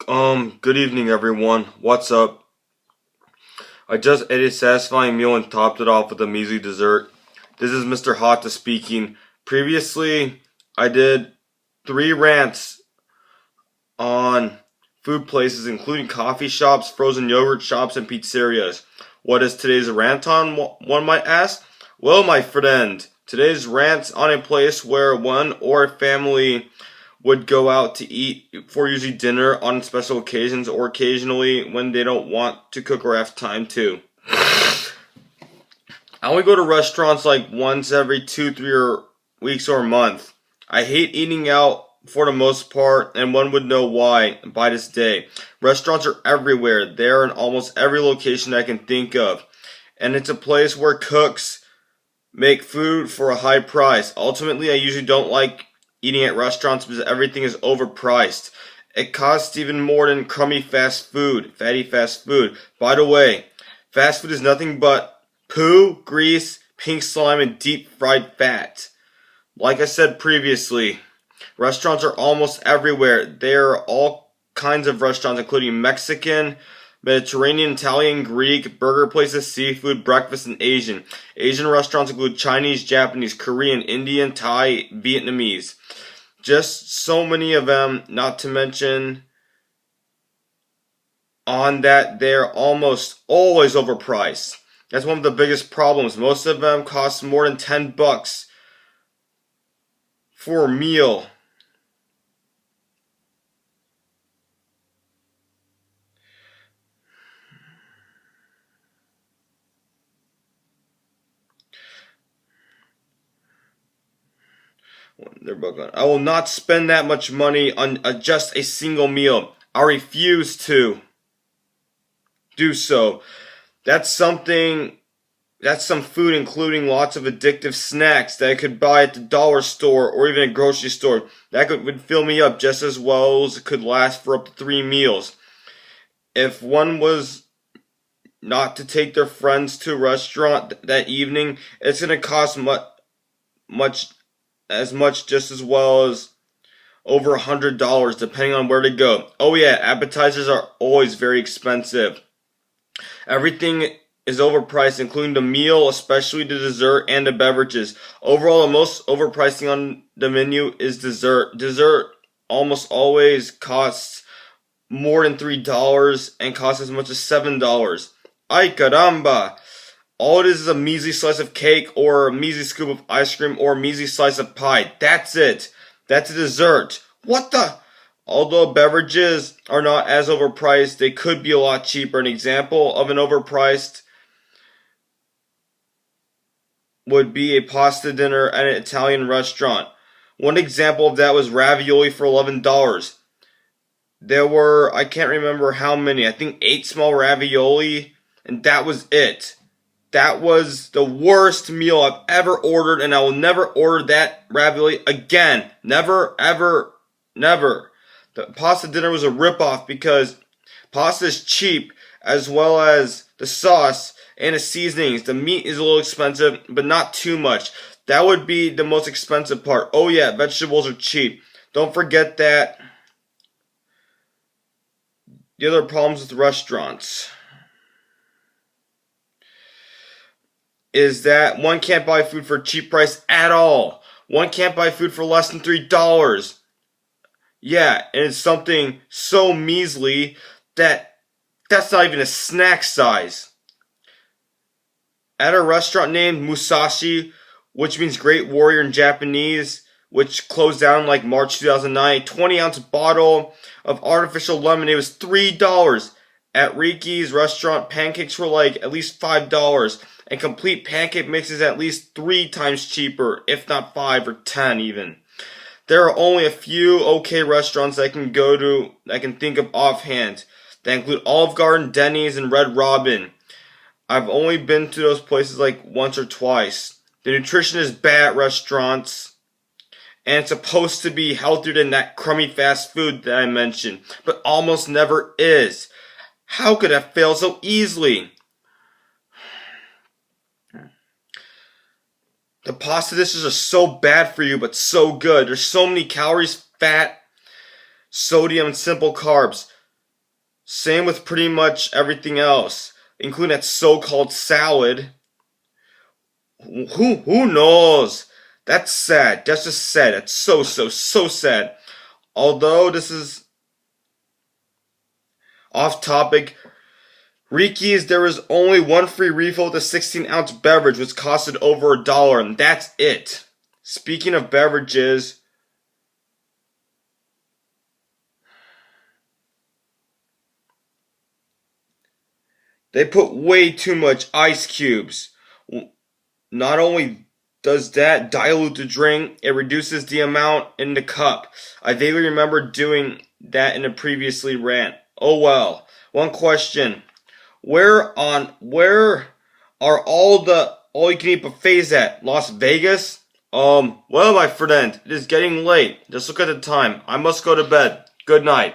Good evening, everyone. What's up? I just ate a satisfying meal and topped it off with a measly dessert. This is Mr. Hotta speaking. Previously, I did 3 rants on food places, including coffee shops, frozen yogurt shops, and pizzerias. What is today's rant on, one might ask? Well, my friend, today's rant's on a place where one or a family would go out to eat for usually dinner on special occasions or occasionally when they don't want to cook or have time to. I only go to restaurants like once every 2-3 weeks or a month. I hate eating out for the most part, and one would know why by this day. Restaurants are everywhere. They are in almost every location I can think of. And it's a place where cooks make food for a high price. Ultimately, I usually don't like eating at restaurants because everything is overpriced. It costs even more than crummy fatty fast food. By the way, fast food is nothing but poo, grease, pink slime, and deep fried fat. Like I said previously, restaurants are almost everywhere. There are all kinds of restaurants, including Mexican, Mediterranean, Italian, Greek, burger places, seafood, breakfast, and Asian. Asian restaurants include Chinese, Japanese, Korean, Indian, Thai, Vietnamese. Just so many of them, not to mention on that they're almost always overpriced. That's one of the biggest problems. Most of them cost more than $10 for a meal. They're both gone. I will not spend that much money on just a single meal. I refuse to do so. That's some food including lots of addictive snacks that I could buy at the dollar store or even a grocery store. That would fill me up just as well as it could last for up to 3 meals. If one was not to take their friends to a restaurant that evening, it's going to cost just as well as over $100 depending on where to go. Oh yeah, appetizers are always very expensive. Everything is overpriced, including the meal, especially the dessert and the beverages. Overall, the most overpricing on the menu is dessert. Dessert almost always costs more than $3 and costs as much as $7. Ay caramba! All it is a measly slice of cake or a measly scoop of ice cream or a measly slice of pie. That's it. That's a dessert. What the? Although beverages are not as overpriced, they could be a lot cheaper. An example of an overpriced would be a pasta dinner at an Italian restaurant. One example of that was ravioli for $11. There were, I can't remember how many, I think 8 small ravioli, and that was it. That was the worst meal I've ever ordered, and I will never order that ravioli again. Never, ever, never. The pasta dinner was a ripoff because pasta is cheap, as well as the sauce and the seasonings. The meat is a little expensive, but not too much. That would be the most expensive part. Oh yeah, vegetables are cheap. Don't forget that. The other problems with restaurants is that one can't buy food for a cheap price at all. One can't buy food for less than $3. Yeah, and it's something so measly that that's not even a snack size. At a restaurant named Musashi, which means Great Warrior in Japanese, which closed down like March 2009, a 20-ounce bottle of artificial lemonade was $3. At Riki's restaurant, pancakes were like at least $5. And complete pancake mixes at least 3 times cheaper, if not 5 or 10 even. There are only a few okay restaurants I can go to I can think of offhand. That include Olive Garden, Denny's, and Red Robin. I've only been to those places like once or twice. The nutrition is bad at restaurants, and it's supposed to be healthier than that crummy fast food that I mentioned, but almost never is. How could that fail so easily? The pasta dishes are so bad for you, but so good. There's so many calories, fat, sodium, and simple carbs. Same with pretty much everything else, including that so-called salad. Who knows? That's sad. That's just sad. That's so sad. Although this is off topic, Ricky's, there was only one free refill with a 16-ounce beverage, which costed over $1, and that's it. Speaking of beverages, they put way too much ice cubes. Not only does that dilute the drink, it reduces the amount in the cup. I vaguely remember doing that in a previously rant. Oh well. One question. Where are all you can eat buffets at? Las Vegas? Well, my friend, it is getting late. Just look at the time. I must go to bed. Good night.